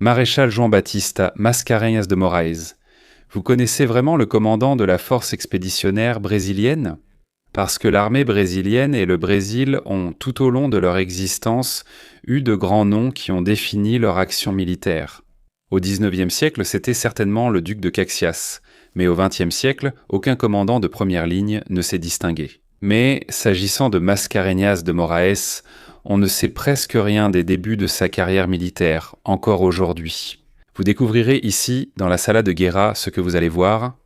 Maréchal João Batista Mascarenhas de Moraes, vous connaissez vraiment le commandant de la force expéditionnaire brésilienne ? Parce que l'armée brésilienne et le Brésil ont, tout au long de leur existence, eu de grands noms qui ont défini leur action militaire. Au XIXe siècle, c'était certainement le duc de Caxias, mais au XXe siècle, aucun commandant de première ligne ne s'est distingué. Mais, s'agissant de Mascarenhas de Moraes, on ne sait presque rien des débuts de sa carrière militaire, encore aujourd'hui. Vous découvrirez ici, dans la Sala de Guerra, ce que vous allez voir.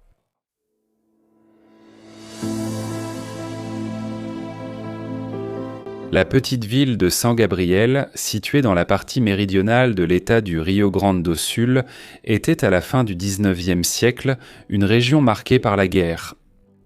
La petite ville de São Gabriel, située dans la partie méridionale de l'État du Rio Grande do Sul, était à la fin du XIXe siècle une région marquée par la guerre.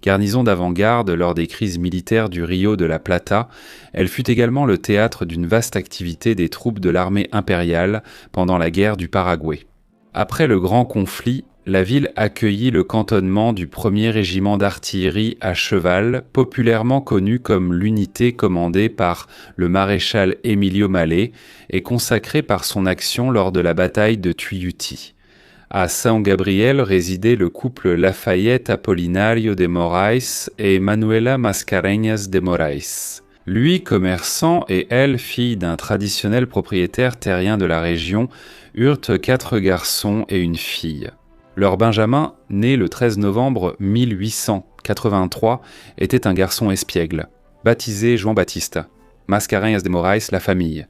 Garnison d'avant-garde lors des crises militaires du Rio de la Plata, elle fut également le théâtre d'une vaste activité des troupes de l'armée impériale pendant la guerre du Paraguay. Après le grand conflit, la ville accueillit le cantonnement du 1er régiment d'artillerie à cheval, populairement connu comme l'unité commandée par le maréchal Emílio Mallet et consacrée par son action lors de la bataille de Tuiuti. À São Gabriel résidait le couple Lafayette Apolinário de Moraes et Manuela Mascarenhas de Moraes. Lui, commerçant, et elle, fille d'un traditionnel propriétaire terrien de la région, eurent 4 garçons et une fille. Leur Benjamin, né le 13 novembre 1883, était un garçon espiègle, baptisé João Batista, Mascarenhas de Moraes, la famille.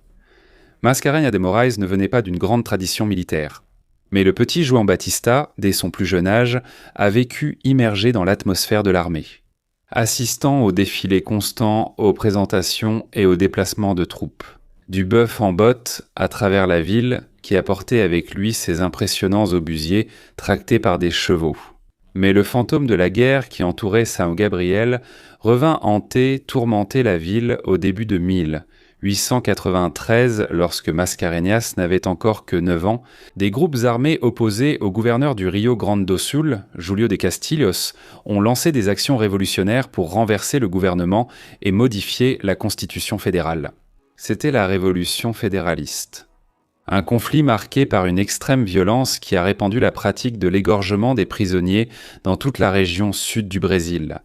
Mascarenhas de Moraes ne venait pas d'une grande tradition militaire. Mais le petit João Batista, dès son plus jeune âge, a vécu immergé dans l'atmosphère de l'armée. Assistant aux défilés constants, aux présentations et aux déplacements de troupes. Du bœuf en botte à travers la ville, qui apportait avec lui ses impressionnants obusiers tractés par des chevaux. Mais le fantôme de la guerre qui entourait São Gabriel revint hanter, tourmenter la ville au début de 1893, lorsque Mascarenhas n'avait encore que 9 ans, des groupes armés opposés au gouverneur du Rio Grande do Sul, Júlio de Castilhos, ont lancé des actions révolutionnaires pour renverser le gouvernement et modifier la constitution fédérale. C'était la révolution fédéraliste. Un conflit marqué par une extrême violence qui a répandu la pratique de l'égorgement des prisonniers dans toute la région sud du Brésil,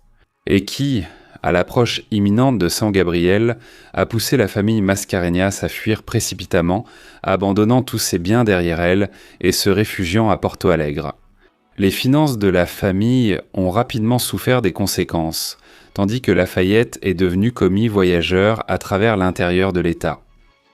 et qui, à l'approche imminente de São Gabriel, a poussé la famille Mascarenhas à fuir précipitamment, abandonnant tous ses biens derrière elle et se réfugiant à Porto Alegre. Les finances de la famille ont rapidement souffert des conséquences, tandis que Lafayette est devenu commis voyageur à travers l'intérieur de l'État.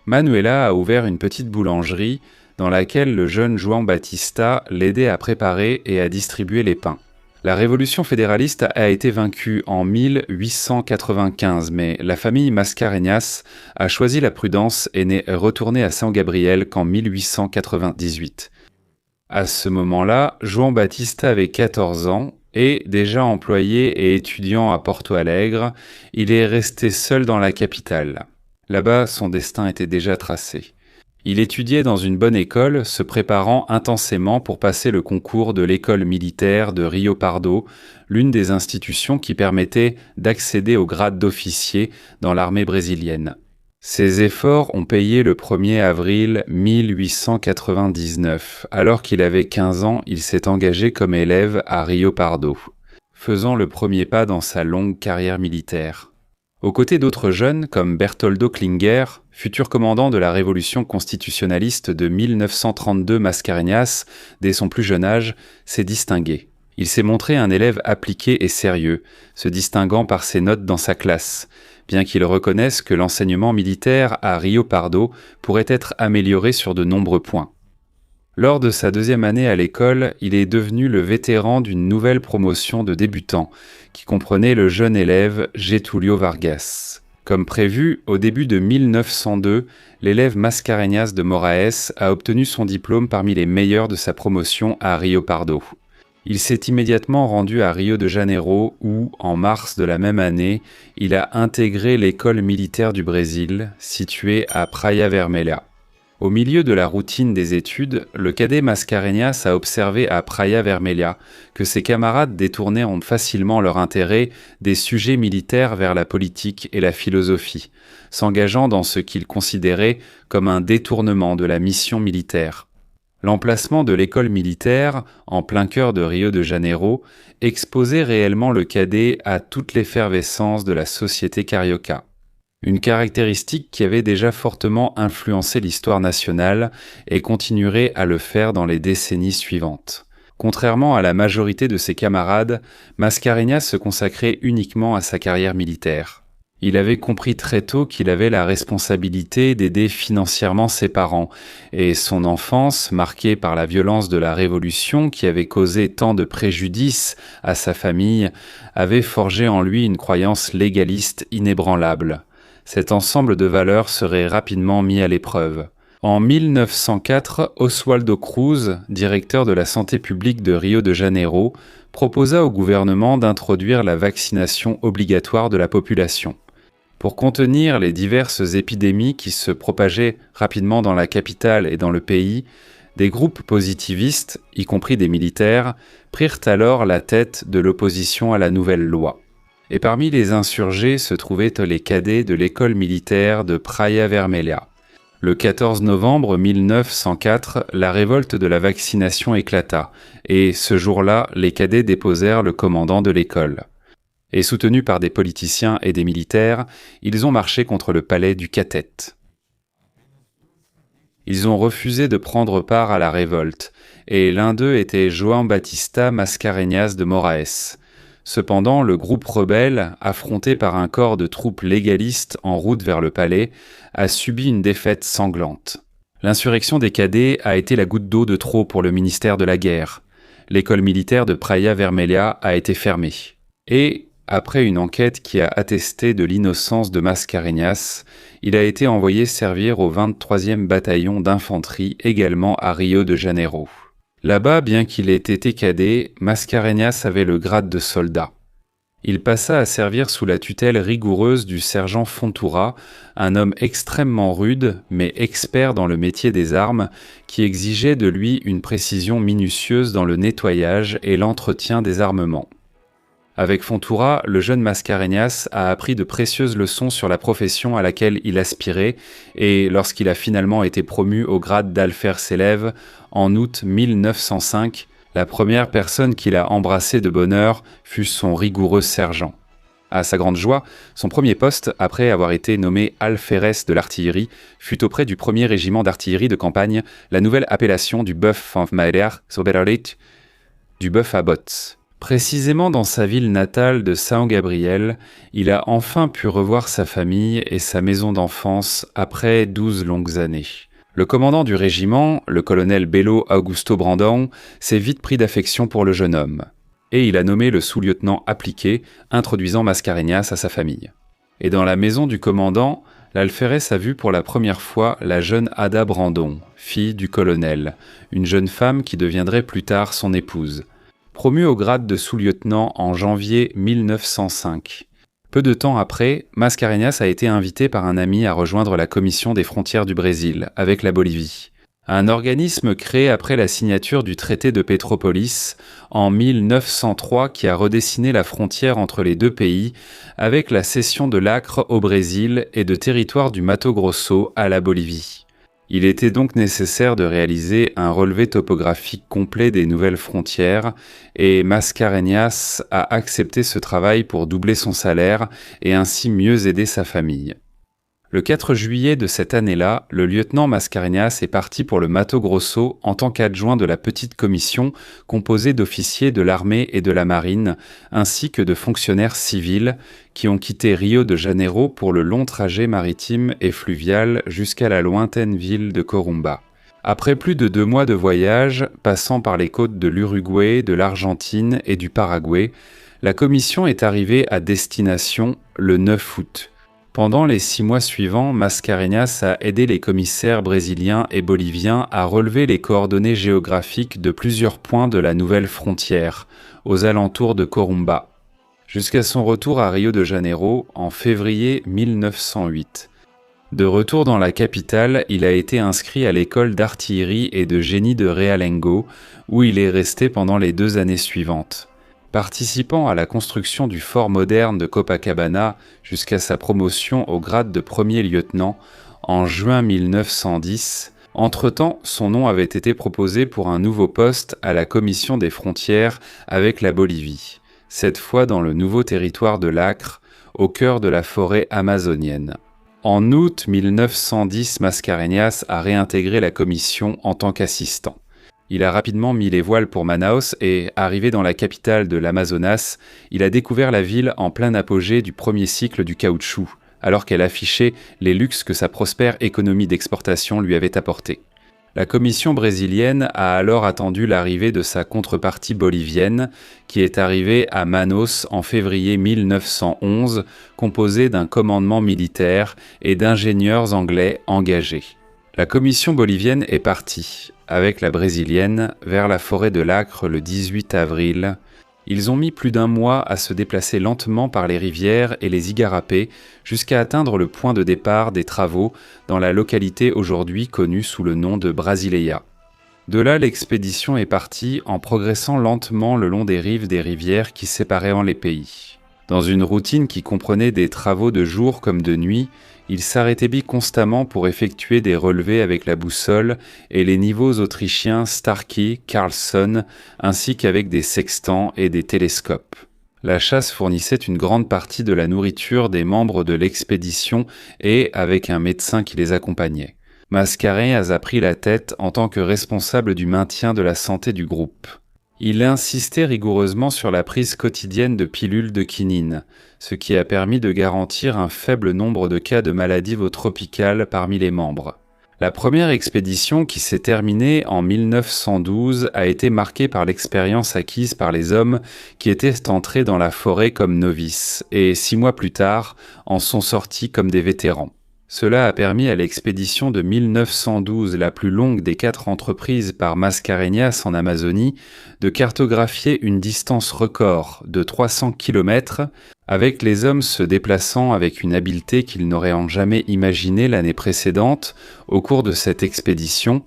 Manuela a ouvert une petite boulangerie dans laquelle le jeune João Batista l'aidait à préparer et à distribuer les pains. La révolution fédéraliste a été vaincue en 1895, mais la famille Mascarenhas a choisi la prudence et n'est retournée à São Gabriel qu'en 1898. À ce moment-là, João Batista avait 14 ans et, déjà employé et étudiant à Porto Alegre, il est resté seul dans la capitale. Là-bas, son destin était déjà tracé. Il étudiait dans une bonne école, se préparant intensément pour passer le concours de l'école militaire de Rio Pardo, l'une des institutions qui permettait d'accéder au grade d'officier dans l'armée brésilienne. Ses efforts ont payé le 1er avril 1899. Alors qu'il avait 15 ans, il s'est engagé comme élève à Rio Pardo, faisant le premier pas dans sa longue carrière militaire. Aux côtés d'autres jeunes comme Bertoldo Klinger, futur commandant de la révolution constitutionnaliste de 1932, Mascarenhas, dès son plus jeune âge, s'est distingué. Il s'est montré un élève appliqué et sérieux, se distinguant par ses notes dans sa classe, bien qu'il reconnaisse que l'enseignement militaire à Rio Pardo pourrait être amélioré sur de nombreux points. Lors de sa 2e année à l'école, il est devenu le vétéran d'une nouvelle promotion de débutants, qui comprenait le jeune élève Getúlio Vargas. Comme prévu, au début de 1902, l'élève Mascarenhas de Moraes a obtenu son diplôme parmi les meilleurs de sa promotion à Rio Pardo. Il s'est immédiatement rendu à Rio de Janeiro où, en mars de la même année, il a intégré l'école militaire du Brésil, située à Praia Vermelha. Au milieu de la routine des études, le cadet Mascarenhas a observé à Praia Vermelha que ses camarades détournaient facilement leur intérêt des sujets militaires vers la politique et la philosophie, s'engageant dans ce qu'il considérait comme un détournement de la mission militaire. L'emplacement de l'école militaire, en plein cœur de Rio de Janeiro, exposait réellement le cadet à toute l'effervescence de la société carioca. Une caractéristique qui avait déjà fortement influencé l'histoire nationale et continuerait à le faire dans les décennies suivantes. Contrairement à la majorité de ses camarades, Mascarenhas se consacrait uniquement à sa carrière militaire. Il avait compris très tôt qu'il avait la responsabilité d'aider financièrement ses parents, et son enfance, marquée par la violence de la Révolution qui avait causé tant de préjudices à sa famille, avait forgé en lui une croyance légaliste inébranlable. Cet ensemble de valeurs serait rapidement mis à l'épreuve. En 1904, Oswaldo Cruz, directeur de la santé publique de Rio de Janeiro, proposa au gouvernement d'introduire la vaccination obligatoire de la population. Pour contenir les diverses épidémies qui se propageaient rapidement dans la capitale et dans le pays, des groupes positivistes, y compris des militaires, prirent alors la tête de l'opposition à la nouvelle loi. Et parmi les insurgés se trouvaient les cadets de l'école militaire de Praia Vermelha. Le 14 novembre 1904, la révolte de la vaccination éclata, et ce jour-là, les cadets déposèrent le commandant de l'école. Et soutenus par des politiciens et des militaires, ils ont marché contre le palais du Catete. Ils ont refusé de prendre part à la révolte, et l'un d'eux était João Batista Mascarenhas de Moraes. Cependant, le groupe rebelle, affronté par un corps de troupes légalistes en route vers le palais, a subi une défaite sanglante. L'insurrection des cadets a été la goutte d'eau de trop pour le ministère de la Guerre. L'école militaire de Praia Vermelha a été fermée. Et, après une enquête qui a attesté de l'innocence de Mascarenhas, il a été envoyé servir au 23e bataillon d'infanterie, également à Rio de Janeiro. Là-bas, bien qu'il ait été cadet, Mascarenhas avait le grade de soldat. Il passa à servir sous la tutelle rigoureuse du sergent Fontoura, un homme extrêmement rude, mais expert dans le métier des armes, qui exigeait de lui une précision minutieuse dans le nettoyage et l'entretien des armements. Avec Fontoura, le jeune Mascarenhas a appris de précieuses leçons sur la profession à laquelle il aspirait, et lorsqu'il a finalement été promu au grade d'alfersélève en août 1905, la première personne qu'il a embrassée de bonne heure fut son rigoureux sergent. À sa grande joie, son premier poste, après avoir été nommé alférès de l'artillerie, fut auprès du 1er régiment d'artillerie de campagne, la nouvelle appellation du bœuf van Maier Sobereit, du bœuf à bottes. Précisément dans sa ville natale de São Gabriel, il a enfin pu revoir sa famille et sa maison d'enfance après 12 longues années. Le commandant du régiment, le colonel Belo Augusto Brandão, s'est vite pris d'affection pour le jeune homme. Et il a nommé le sous-lieutenant appliqué, introduisant Mascarenhas à sa famille. Et dans la maison du commandant, l'alférès a vu pour la première fois la jeune Ada Brandão, fille du colonel, une jeune femme qui deviendrait plus tard son épouse. Promu au grade de sous-lieutenant en janvier 1905. Peu de temps après, Mascarenhas a été invité par un ami à rejoindre la Commission des frontières du Brésil, avec la Bolivie. Un organisme créé après la signature du traité de Petrópolis en 1903 qui a redessiné la frontière entre les deux pays avec la cession de l'Acre au Brésil et de territoire du Mato Grosso à la Bolivie. Il était donc nécessaire de réaliser un relevé topographique complet des nouvelles frontières et Mascarenhas a accepté ce travail pour doubler son salaire et ainsi mieux aider sa famille. Le 4 juillet de cette année-là, le lieutenant Mascarenhas est parti pour le Mato Grosso en tant qu'adjoint de la petite commission composée d'officiers de l'armée et de la marine, ainsi que de fonctionnaires civils qui ont quitté Rio de Janeiro pour le long trajet maritime et fluvial jusqu'à la lointaine ville de Corumbá. Après plus de 2 mois de voyage, passant par les côtes de l'Uruguay, de l'Argentine et du Paraguay, la commission est arrivée à destination le 9 août. Pendant les 6 mois suivants, Mascarenhas a aidé les commissaires brésiliens et boliviens à relever les coordonnées géographiques de plusieurs points de la nouvelle frontière, aux alentours de Corumbá, jusqu'à son retour à Rio de Janeiro en février 1908. De retour dans la capitale, il a été inscrit à l'école d'artillerie et de génie de Realengo, où il est resté pendant les 2 années suivantes. Participant à la construction du fort moderne de Copacabana jusqu'à sa promotion au grade de 1er lieutenant en juin 1910, Entre-temps, son nom avait été proposé pour un nouveau poste à la Commission des frontières avec la Bolivie, cette fois dans le nouveau territoire de l'Acre, au cœur de la forêt amazonienne. En août 1910, Mascarenhas a réintégré la commission en tant qu'assistant. Il a rapidement mis les voiles pour Manaus et, arrivé dans la capitale de l'Amazonas, il a découvert la ville en plein apogée du premier cycle du caoutchouc, alors qu'elle affichait les luxes que sa prospère économie d'exportation lui avait apportés. La commission brésilienne a alors attendu l'arrivée de sa contrepartie bolivienne, qui est arrivée à Manaus en février 1911, composée d'un commandement militaire et d'ingénieurs anglais engagés. La commission bolivienne est partie, avec la brésilienne, vers la forêt de l'Acre le 18 avril. Ils ont mis plus d'un mois à se déplacer lentement par les rivières et les igarapés jusqu'à atteindre le point de départ des travaux dans la localité aujourd'hui connue sous le nom de Brasileia. De là, l'expédition est partie en progressant lentement le long des rives des rivières qui séparaient les pays. Dans une routine qui comprenait des travaux de jour comme de nuit, il s'arrêtait constamment pour effectuer des relevés avec la boussole et les niveaux autrichiens Starkey, Carlson, ainsi qu'avec des sextants et des télescopes. La chasse fournissait une grande partie de la nourriture des membres de l'expédition et avec un médecin qui les accompagnait. Mascarenhas a pris la tête en tant que responsable du maintien de la santé du groupe. Il insistait rigoureusement sur la prise quotidienne de pilules de quinine, ce qui a permis de garantir un faible nombre de cas de maladies tropicales parmi les membres. La première expédition, qui s'est terminée en 1912, a été marquée par l'expérience acquise par les hommes qui étaient entrés dans la forêt comme novices, et 6 mois plus tard, en sont sortis comme des vétérans. Cela a permis à l'expédition de 1912, la plus longue des 4 entreprises par Mascarenhas en Amazonie, de cartographier une distance record de 300 km, avec les hommes se déplaçant avec une habileté qu'ils n'auraient jamais imaginée l'année précédente. Au cours de cette expédition,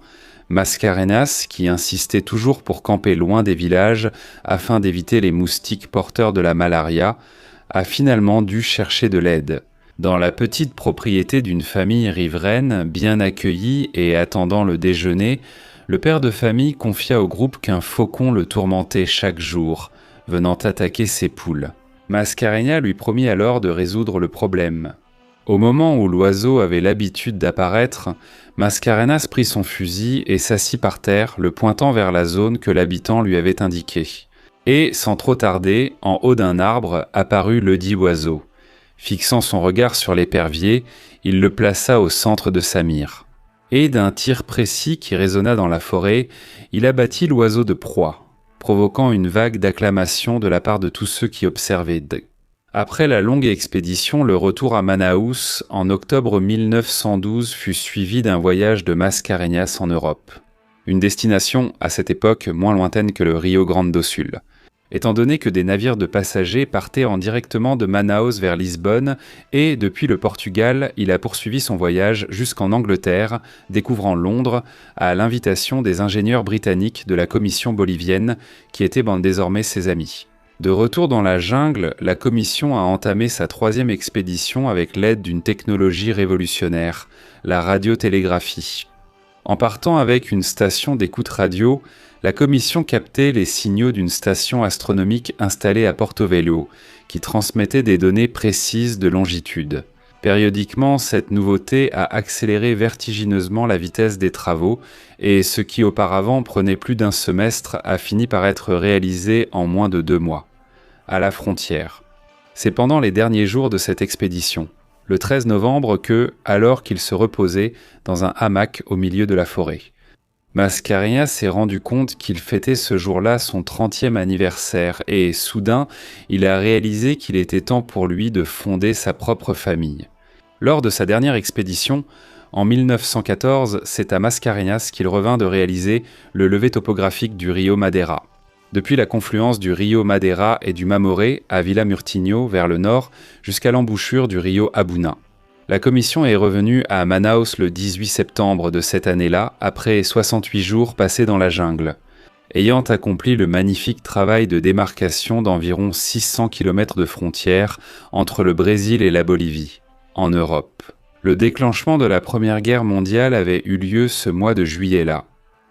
Mascarenhas, qui insistait toujours pour camper loin des villages afin d'éviter les moustiques porteurs de la malaria, a finalement dû chercher de l'aide. Dans la petite propriété d'une famille riveraine, bien accueillie et attendant le déjeuner, le père de famille confia au groupe qu'un faucon le tourmentait chaque jour, venant attaquer ses poules. Mascarenhas lui promit alors de résoudre le problème. Au moment où l'oiseau avait l'habitude d'apparaître, Mascarenhas prit son fusil et s'assit par terre, le pointant vers la zone que l'habitant lui avait indiquée. Et, sans trop tarder, en haut d'un arbre apparut ledit oiseau. Fixant son regard sur l'épervier, il le plaça au centre de sa mire. Et d'un tir précis qui résonna dans la forêt, il abattit l'oiseau de proie, provoquant une vague d'acclamations de la part de tous ceux qui observaient. Après la longue expédition, le retour à Manaus en octobre 1912 fut suivi d'un voyage de Mascarenhas en Europe. Une destination, à cette époque, moins lointaine que le Rio Grande do Sul. Étant donné que des navires de passagers partaient directement de Manaus vers Lisbonne et, depuis le Portugal, il a poursuivi son voyage jusqu'en Angleterre, découvrant Londres à l'invitation des ingénieurs britanniques de la commission bolivienne, qui étaient désormais ses amis. De retour dans la jungle, la commission a entamé sa 3e expédition avec l'aide d'une technologie révolutionnaire, la radiotélégraphie. En partant avec une station d'écoute radio, la commission captait les signaux d'une station astronomique installée à Porto Velho, qui transmettait des données précises de longitude. Périodiquement, cette nouveauté a accéléré vertigineusement la vitesse des travaux, et ce qui auparavant prenait plus d'un semestre a fini par être réalisé en moins de 2 mois, à la frontière. C'est pendant les derniers jours de cette expédition, le 13 novembre que, alors qu'il se reposait dans un hamac au milieu de la forêt, Mascarenhas s'est rendu compte qu'il fêtait ce jour-là son 30e anniversaire et, soudain, il a réalisé qu'il était temps pour lui de fonder sa propre famille. Lors de sa dernière expédition, en 1914, c'est à Mascarenhas qu'il revint de réaliser le levé topographique du Rio Madeira. Depuis la confluence du Rio Madeira et du Mamoré à Vila Murtinho vers le nord jusqu'à l'embouchure du Rio Abuna. La commission est revenue à Manaus le 18 septembre de cette année-là, après 68 jours passés dans la jungle, ayant accompli le magnifique travail de démarcation d'environ 600 km de frontière entre le Brésil et la Bolivie, en Europe. Le déclenchement de la Première Guerre mondiale avait eu lieu ce mois de juillet-là.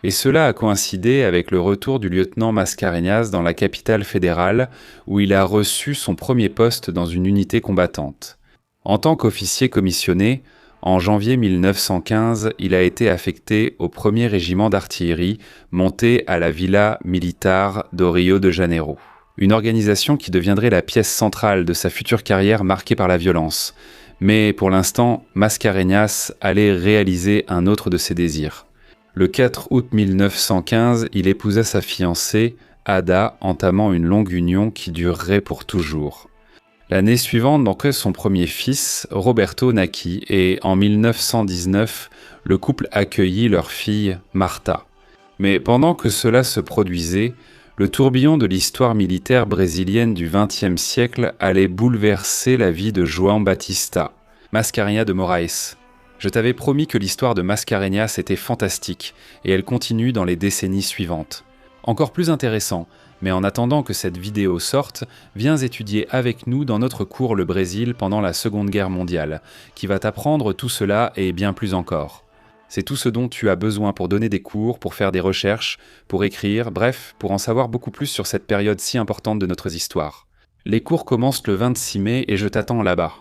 Et cela a coïncidé avec le retour du lieutenant Mascarenhas dans la capitale fédérale, où il a reçu son premier poste dans une unité combattante. En tant qu'officier commissionné, en janvier 1915, il a été affecté au 1er régiment d'artillerie monté à la Villa Militar do Rio de Janeiro. Une organisation qui deviendrait la pièce centrale de sa future carrière marquée par la violence. Mais pour l'instant, Mascarenhas allait réaliser un autre de ses désirs. Le 4 août 1915, il épousa sa fiancée, Ada, entamant une longue union qui durerait pour toujours. L'année suivante, donc, son premier fils, Roberto, naquit et en 1919, le couple accueillit leur fille, Marta. Mais pendant que cela se produisait, le tourbillon de l'histoire militaire brésilienne du XXe siècle allait bouleverser la vie de João Batista, Mascarenhas de Moraes. Je t'avais promis que l'histoire de Mascarenhas était fantastique, et elle continue dans les décennies suivantes. Encore plus intéressant, mais en attendant que cette vidéo sorte, viens étudier avec nous dans notre cours le Brésil pendant la Seconde Guerre mondiale, qui va t'apprendre tout cela et bien plus encore. C'est tout ce dont tu as besoin pour donner des cours, pour faire des recherches, pour écrire, bref, pour en savoir beaucoup plus sur cette période si importante de notre histoire. Les cours commencent le 26 mai et je t'attends là-bas.